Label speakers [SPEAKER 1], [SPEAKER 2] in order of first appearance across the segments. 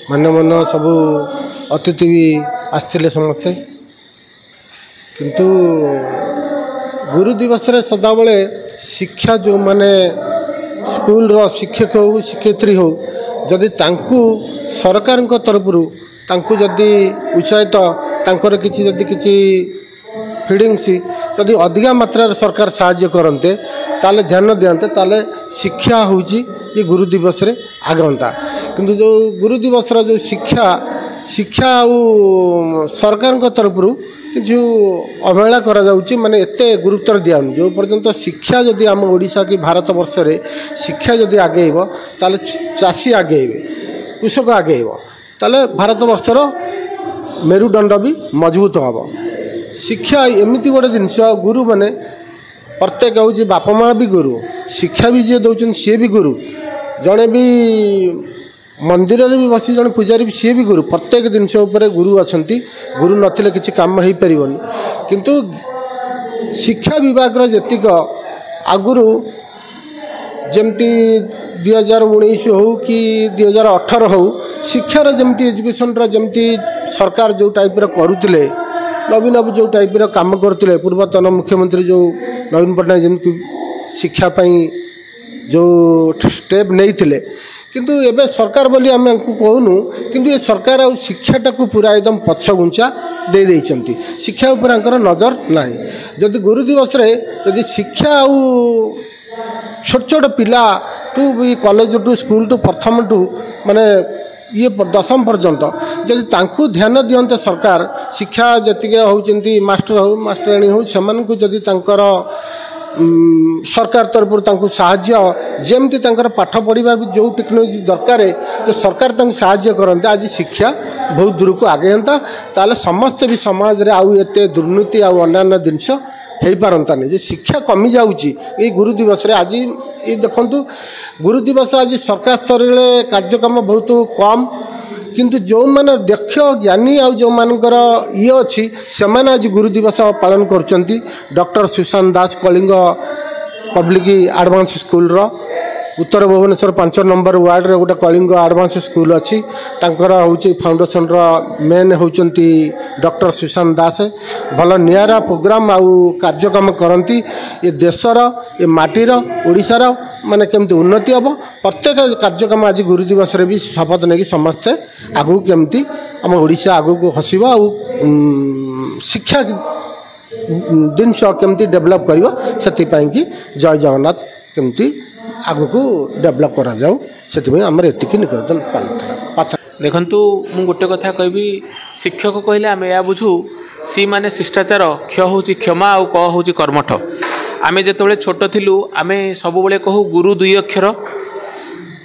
[SPEAKER 1] मान्यमान सब अतिथि भी आसते समस्ते किंतु गुरु दिवस रे सदा बेले शिक्षा जो माने स्कूल रो शिक्षक हो शिक्षयित्री हो जदि तांकु सरकार तरफ तांकु जदि उत्साहित तांकर किछि जदि किछि फीडिंग्स जदि अधिका मात्रा सरकार साहाय्य करते ताले ध्यान दियंते ताले शिक्षा होची ये गुरु दिवस रे आगंता किंतु जो गुरु दिवस रो जो शिक्षा शिक्षा आ सरकार तरफ जो अवहेला करा जाउची माने एते गुरुत्व दियान जो पर्यंत शिक्षा जदि आम ओडिशा की भारत वर्ष रे शिक्षा जदि आगेइबो ताले चासी आगेइबे कृषक आगेइबो ताले भारत वर्षर मेरुदंड भी मजबूत हम शिक्षा एमती गोटे जिनस गुरु माने प्रत्येक हूँ बापा माँ भी गुरु शिक्षा भी जी दौरान सी भी गुरु जड़े भी मंदिर में भी बसी जड़े पूजारी भी सी भी गुरु प्रत्येक जिनस गुरु अच्छा गुरु नथिले किसी काम हो पारन किंतु शिक्षा विभाग जीक आगुरी जमती 2019 हो कि 2018 हो शिक्षार जमती एजुकेशन जमती सरकार जो टाइप करुले नवीन बाबू जो टाइप काम करते पूर्वतन मुख्यमंत्री जो नवीन पट्टनायक जमी शिक्षापी जो स्टेप नहीं किंतु एबे सरकार बोली आम कहूनु किंतु ये सरकार आ शिक्षाटा को पूरा एकदम पछगुंचा दे देइचंती शिक्षा ऊपर नजर ना जदि गुरु दिवस रे जदि शिक्षा आउ छोट छोट पिला to college to school to प्रथम टू माने ये दशम पर्यंत जदि तांकु ध्यान दियंते सरकार शिक्षा जतिके होउचंती मास्टर हो मास्टराणी हो सेमान को जदि तांकर सरकार तरफ तांकु साहाय्य जेमती तांकर पाठ पढ़िबा जो टेक्नोलोजी दरकार जो सरकार तांकु साहाय्य करते आज शिक्षा बहुत दूर को आगे हंता ताले समस्त भी समाज रे आउ एते दुर्नीति आउ अन्य जिनस हो पारता नहीं शिक्षा कमी जाऊँगी ये गुरु दिवस रे आज ये देखु गुरु दिवस आज सरकार स्तर कार्यक्रम बहुत कम किंतु जो माने दक्ष ज्ञानी आ जो मानकर ये अच्छी से आज गुरु दिवस पालन कर डॉक्टर सुशांत दास कलिंग पब्लिक एडवांस स्कूल रो उत्तर भुवनेश्वर 5 नंबर वार्ड रे गोटे कलिंग एडवांस स्कूल अच्छी तांकर होची फाउंडेशन रो मेन होचंती डॉक्टर सुशांत दास भल नियारा प्रोग्राम आउ कार्यक्रम करती ये देशर ये माटीर ओडिशार माने केमती उन्नति हम प्रत्येक कार्यक्रम आज गुरु दिवस रे भी शपथ नहीं समस्ते आगू केमती आम ओडिशा आगू को हसिबा आ शिक्षा जिनस केमती डेवलप करिवो सेति पई कि जय जगन्नाथ केमती आगू को डेवलप करा जाऊ से आमर एतिक निवेदन पात्र
[SPEAKER 2] देखंतु मु गोटे कथा कहबी शिक्षक कहले आम या बुझू सी माने शिष्टाचार क्ष होची क्षमा आ क होची कर्मठ आमे जेतबेले छोट थिलु आमे सब बेले कहू गुरु 2 अक्षर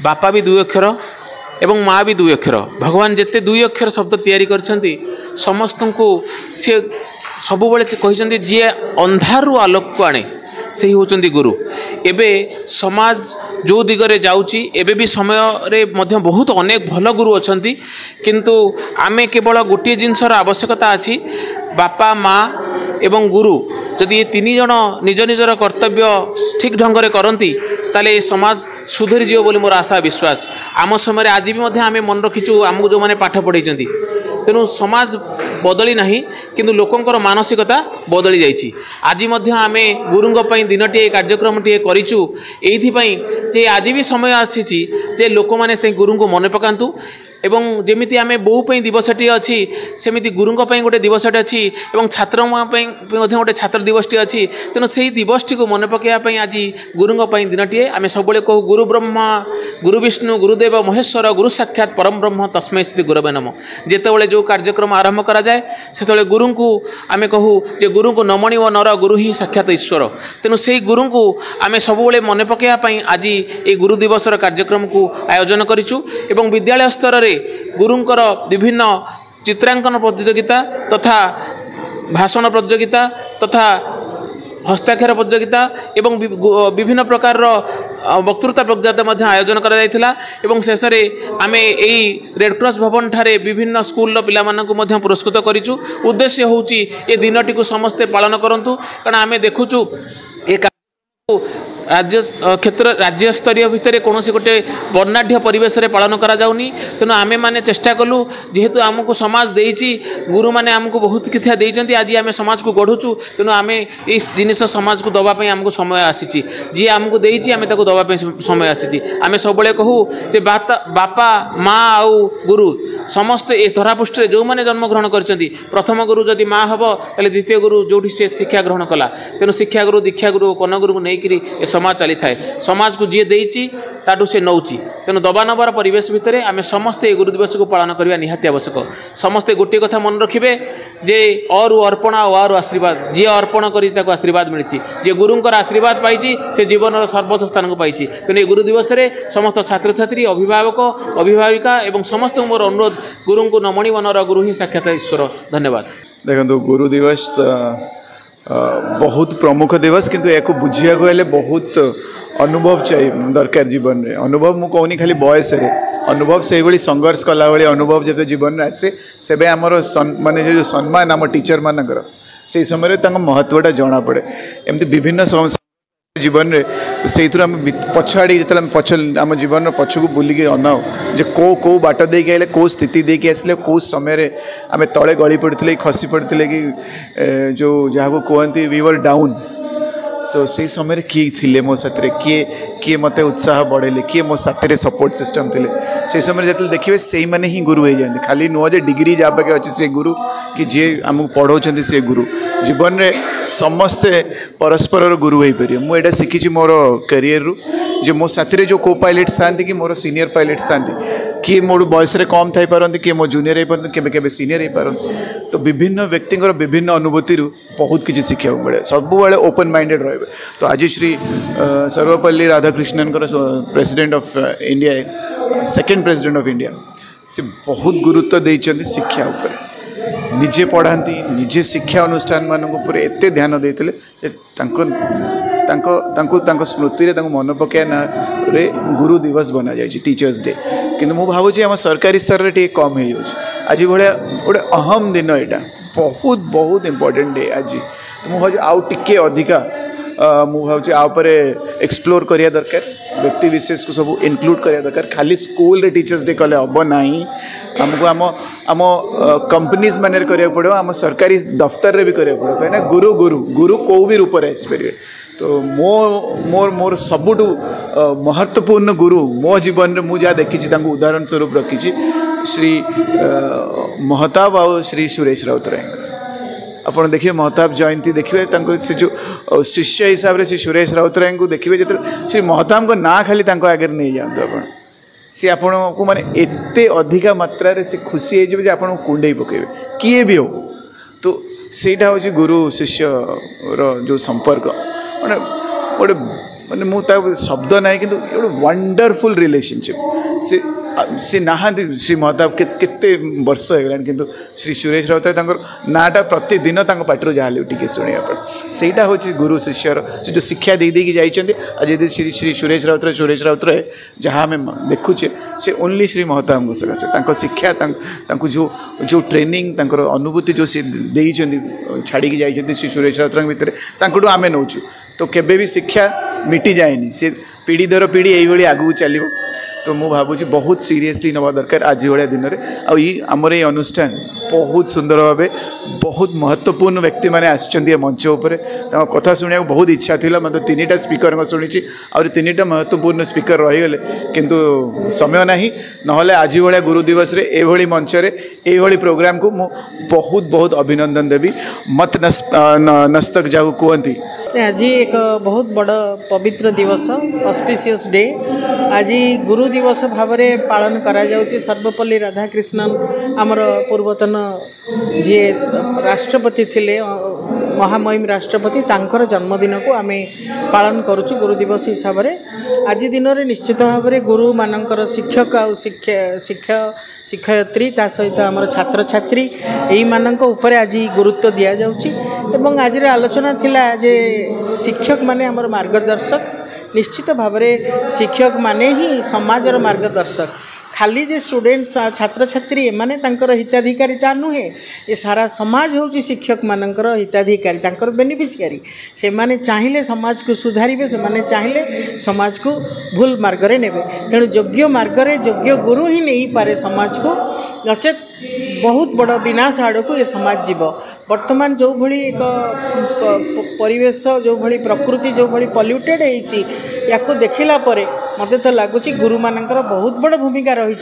[SPEAKER 2] बापा भी 2 अक्षर एवं माँ भी 2 अक्षर भगवान जेते 2 अक्षर शब्द तैयारी करछंती समस्त को सी सब बेले कहिसंती जे अंधारु आलोक को आने से होचंदी गुरु एबे समाज जो दिगरे जाउची एबे भी समय रे मध्य बहुत अनेक भल गुरु अछंती किंतु आमे केवल गोटे जिनसर आवश्यकता अछि बापा माँ एवं गुरु जदि ये 3 जन निज निजर कर्तव्य ठीक ढंग से करती ताले समाज सुधरी जीव बोली मोर आशा विश्वास आम समय आज भी आम मन रखीचु आमको जो मैंने पाठ पढ़ाई तेणु समाज बदली ना किंतु लोकंकर मानसिकता बदली जाइए आज आम गुरुंग दिनटे कार्यक्रम टे करूँ ये आज भी समय आसी लोक मैंने गुरु को मन पकातु एवं जमीती आम बोपी दिवसटी अच्छी सेमती गुरुंग गोटे दिवसटे अच्छी और छात्र गोटे छात्र दिवसटी अच्छी तेणु से दिवसटी को मन पकाइवाई आज गुरुंग दिनटे आम सब कहू गुरु ब्रह्मा गुरु विष्णु गुरुदेव महेश्वर गुरु साक्षात परम ब्रह्म तस्मै श्री गुरवे नमः जेतेबेले जो कार्यक्रम आरंभ करा जाए सेतेबेले गुरु को आम कहू जे गुरु को नमणी व नर गुरु ही साक्षात ईश्वर तेणु से गुरु को आम सब मन पकाइवाई आज ये गुरु दिवसर कार्यक्रम को आयोजन करूँ एवं विद्यालय स्तर में गुरुंकर विभिन्न चित्रांकन प्रतियोगिता तथा भाषण प्रतियोगिता तथा हस्ताक्षर प्रतियोगिता एवं विभिन्न प्रकार वक्तृता प्रतियोगिता आयोजन करा जायथिला एवं शेष में आम यही रेड क्रॉस भवन ठारे विभिन्न स्कूल पिला मानकु मध्य पुरस्कृत करिचु उद्देश्य होउची ए दिनटी को समस्ते पालन करंतु कारण आम देखुचु राज्य क्षेत्र राज्य स्तरीय भितर कौन गोटे वर्णाढ़ परिवेश पालन करा जाउनी। तेणु आमे माने चेष्टा कलु जेहेतु आमको समाज देइछि गुरु माने आमको बहुत किछा देइछन्ति आज आमे समाज को गढ़ुछु। तेणु आमे इस जिनिस समाज को दबा पई आमको समय आसीछि जी आमको देइछि आमे ताको दबा पई समय आसीछि। आमे सबले कहू जे बापा माँ आउ गुरु समस्त ए धरापृष्ठ जो माने जन्म ग्रहण करछन्ति प्रथम गुरु जदि माँ हबो ताले द्वितीय गुरु जोठी से शिक्षा ग्रहण कला। तेणु शिक्षा गुरु दीक्षा गुरु कन गुरु को नेकरी समाज चली थाए समाज को जी देइछि ताटू से नौची। तेणु दबा नबार परिवेश भितर आमे समस्ते गुरु दिवस को पालन करबा निहाती आवश्यक। समस्ते गोटे कथा मन रखिबे जे और अर्पण और आशीर्वाद जी अर्पण करी ताको आशीर्वाद मिलछि जे गुरुंकर आशीर्वाद पाइछि से जीवन सर्वोच्च स्थान को पाइछि। तेणु गुरु दिवस रे समस्त छात्र छात्री अभिभावक अभिभाविका एवं समस्त मोर अनुरोध गुरु को नमणी मनर गुरु ही साक्षात ईश्वर। धन्यवाद।
[SPEAKER 3] देखो गुरु दिवस बहुत प्रमुख दिवस किंतु या बुझिया हेले बहुत अनुभव चाहिए दरकार जीवन में। अनुभव मु कहूनी खाली बयस रे अनुभव से भाई संघर्ष कला भाई अनुभव जब जीवन में आसे से आमर माने जो सम्मान आम टीचर मानकर से समय महत्वटा जना पड़े। एमती विभिन्न जीवन में से पछाड़ी जो पछ आम जीवन पछक बुलिक अनाओ जे को बाट देके आइले को स्थिति देके आसले को समय आम तले गली पड़ते खसी पड़ते कि जो जहाँ को कहते वी वर डाउन। सो से समय किए थिले मो साथी किए किए मत उत्साह बढ़ेले किए मो साथी सपोर्ट सिस्टम थिले से समय जो देखिए से मैंने ही गुरु हो जाते खाली नुह जे डिग्री जहाँ पाखे अच्छे से गुरु कि जी आमको पढ़ाऊँ से गुरु जीवन में समस्ते परस्पर गुरु हो पारे। मुझे शिखी मोर कैरियर रु जे मो साथी जो को पायलट्स था कि मोर सीनियर पायलट्स था किए मोर बयस कम थी पारती किए मो जूनियर हो पारती केबे केबे सीनियर हो पारती। तो विभिन्न व्यक्ति विभिन्न अनुभूति बहुत किसी शिखा मिले सब बड़े ओपन माइंडेड रहे। तो आज Shri Sarvepalli Radhakrishnan president of India second president of India से बहुत गुरुत्व देइछन्ति शिक्षा उपर निजे पढ़ाती निजे शिक्षा अनुष्ठान मान एत ध्यान देते स्मृति मन पकड़ ना रे गुरु दिवस बना जाए टीचर्स डे किंतु मु भावुँ आम सरकारी स्तर में टे कम हो आज भाया गोटे अहम दिन यहाँ बहुत बहुत इम्पोर्टेंट डे आज। तो मुझे भाव आउ टिके अधिका मु भावुँ आउपर एक्सप्लोर करिया दरकार व्यक्ति विशेष को सब इनक्लूड करिया दरकार। खाली स्कूल रे टीचर्स डे कले हम ना आमको आम आम कंपनीज मान करा पड़ो आम सरकारी दफ्तर रे भी करा पड़ो कहीं गुरु गुरु गुरु को भी रूप में आसपारे। तो मोर मोर सबुठु महत्वपूर्ण गुरु मो जीवन में मुझे देखी उदाहरण स्वरूप रखी श्री महताब आ श्री सुरेश राउतराय आपड़ देखिए महताब जयंती देखिए से जो शिष्य हिसाब से श्री सुरेश राउतराय को देखिए जो श्री महताब को ना खाली आगे नहीं जातु आप सी आपण को माने एते अधिका मात्रा रे से खुशी हो आप कुंडे पकेबे किए भी हो। तो सेटा हूँ गुरु शिष्य जो संपर्क माने गोटे माने मुझे शब्द ना कि वंडरफुल रिलेशनशिप से नहांती श्री महताब केते वर्ष होगा किंतु श्री सुरेश राउतराय नाटा प्रतिदिन पाटर जहाँ टी शुणा पड़े सेटा हूँ गुरु शिष्यर से जो शिक्षा दे देकी जाइए आज श्री श्री सुरेश राउतराय जहाँ आम देखुचे से ओनली श्री महताब को सकाशे शिक्षा जो जो ट्रेनिंग अनुभूति जो सी छाड़ी जाइए श्री सुरेश राउतराय भितर आम नौ तो केबे भी शिक्षा मिटी जाएनी से पीढ़ी दर पीढ़ी यही आगू चलो। तो मु भावुँ बहुत सीरियसली नवा दरकार आज भाया दिन में आमर ये अनुष्ठान बहुत सुंदर भाव बहुत महत्वपूर्ण व्यक्ति मैंने आसछन्ति मंच उपर कथा शुणा बहुत इच्छा थी मतलब 3टा स्पीकर शुणी और 3टा महत्वपूर्ण स्पीकर रहीगले किंतु समय ना ना आज भाया गुरु दिवस ये मंच ये प्रोग्राम को मु बहुत बहुत अभिनंदन देवी मत नस्तक जाऊ कहती।
[SPEAKER 4] आज एक बहुत बड़ पवित्र दिवस ऑस्पिशियस डे आज गुरु दिवस भाव में पालन करा जाउछि। सर्वपल्ली राधाकृष्णन आमर पूर्वतन जी राष्ट्रपति थिले महामहिम राष्ट्रपति तांकर जन्मदिन को आम पालन करुचु गुरु दिवस हिसाब से। आज दिन में निश्चित भाव में गुरु मानकर शिक्षक आ शिक्षयत्री ता सहित आमर छात्र छात्री यही मानक ऊपर आज गुरुत्व दि जाउछि एवं आज आलोचना थिला जे शिक्षक माने आमर मार्गदर्शक निश्चित भाव में शिक्षक माने ही समाजर मार्गदर्शक खाली जे स्टूडेंट्स छात्र छात्री एमाने तांकर हिताधिकारिता नुहे ये सारा समाज होची शिक्षक मानकर हिताधिकारी तांकर बेनिफिशियरी से माने चाहिए समाज को सुधारिबे से माने चाहिए समाज को भूल मार्ग रे नेबे तेणु योग्य मार्ग रे योग्य गुरु ही नहीं पारे समाज को नचेत बहुत बड़ विनाश आड़ को ये समाज जीव वर्तमान जो भली एक परिवेश जो भली प्रकृति जो भली पल्यूटेड होईची याको देखिला परे मते तो लगुच गुरु मानकर बहुत बड़ भूमिका रही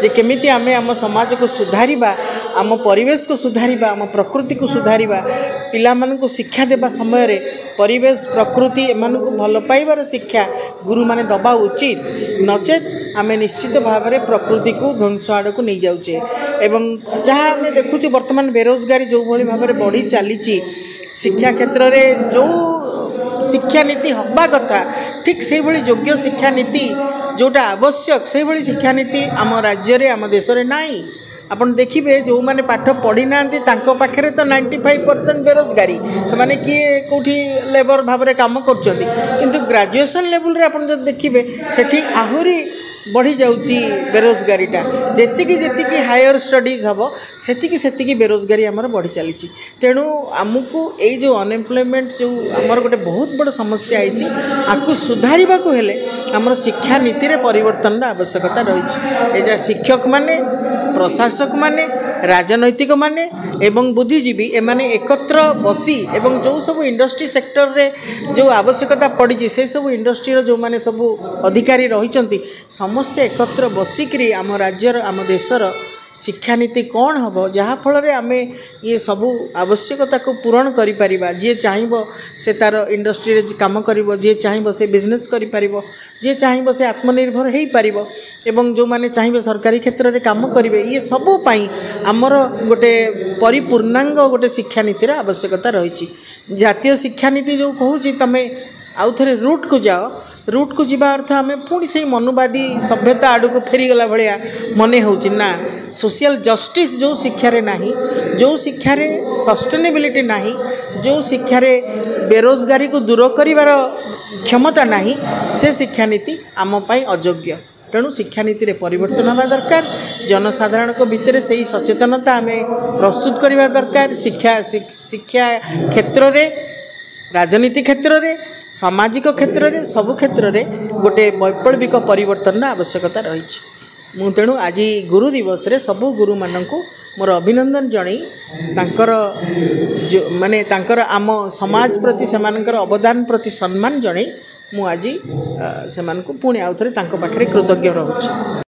[SPEAKER 4] जे केमिति आमे आम समाज को सुधारिबा आम परिवेश को सुधारिबा आम प्रकृति को सुधारिबा पिला मानन को शिक्षा देबा समय रे परिवेश प्रकृति एमान को भल पाइबार शिक्षा गुरु माने दबा उचित नचेत आमे निश्चित भाव में प्रकृति को ध्वंस आड़ को नहीं जाऊे एवं जहाँ आम देखुचे वर्तमान बेरोजगारी जो भाई भाव में बढ़ी चली शिक्षा क्षेत्र में जो शिक्षा नीति हवा कथा ठीक से भाई योग्य शिक्षा नीति जोटा आवश्यक से भाई शिक्षा नीति आम राज्य में आम देश में नाई आपन देखिए जो मैंने पाठ पढ़ी ना पाखे तो 95% बेरोजगारी से माने किए कौटी लेबर भाव में काम कर ग्रेजुएशन लेवल रे आपन जब देखिए सेठी आहुरी बढ़ी जाऊँगी बेरोजगारीटा जेतिकी जेतिकी हायर स्टडीज हम सेतिकी बेरोजगारी आमर बढ़ी चली तेणु आमको यही जो अनएम्प्लॉयमेंट जो आमर गोटे बहुत बड़ समस्या है आपको सुधारिबा को हेले आमर शिक्षा नीति रे परिवर्तन आवश्यकता रही शिक्षक माने प्रशासक माने राजनैतिक माने एवं बुद्धिजीवी एमाने एकत्र बसी एवं जो सब इंडस्ट्री सेक्टर रे जो आवश्यकता पड़ी से सब इंडस्ट्री जो माने सब अधिकारी रही समस्ते एकत्र बसिकी आम राज्यर आम देशर शिक्षा नीति कौन हम जहाँ फल आम ये सबू आवश्यकता को पूरण करिपरिबा जे चाहिए से तार इंडस्ट्री काम करिवो जे चाहिए से बिजनेस करिपरिबो जे चाहिए से आत्मनिर्भर हो पारिबो एवं जो माने चाहिए सरकारी क्षेत्र में काम करेंगे ये सबू पाई आमर गोटे परिपूर्णांग गोटे शिक्षा नीतिर आवश्यकता रही जातीय शिक्षा नीति जो कहूँ तुम आउ थे रूट को जाओ रूट को जीवा अर्थ आम पुणी से मनुवादी सभ्यता आड़ को फेरीगला भाया मने होची ना सोशल जस्टिस जो शिक्षा रे नाही जो शिक्षा रे सस्टेनेबिलिटी नाही जो शिक्षा रे बेरोजगारी को दूर करिवार क्षमता नाही से शिक्षा नीति आम पाई अयोग्य तेणु शिक्षा नीति रे परिवर्तन होगा दरकार जनसाधारण को भितर से ही सचेतनता आम प्रस्तुत करवा दरकार शिक्षा क्षेत्र रे राजनीति क्षेत्र रे सामाजिक क्षेत्र में सबु क्षेत्र में गोटे वैप्लविक परिवर्तन आवश्यकता रही मु तेणु आज गुरु दिवस रे सबु गुरु मानक मोर अभिनंदन जणई तांकर जो माने तांकर आम समाज प्रति सेमानकर अवदान प्रति सम्मान जणई मु आज सेमानक पुणी आउ थे तांको पाखरे कृतज्ञ रहूँ।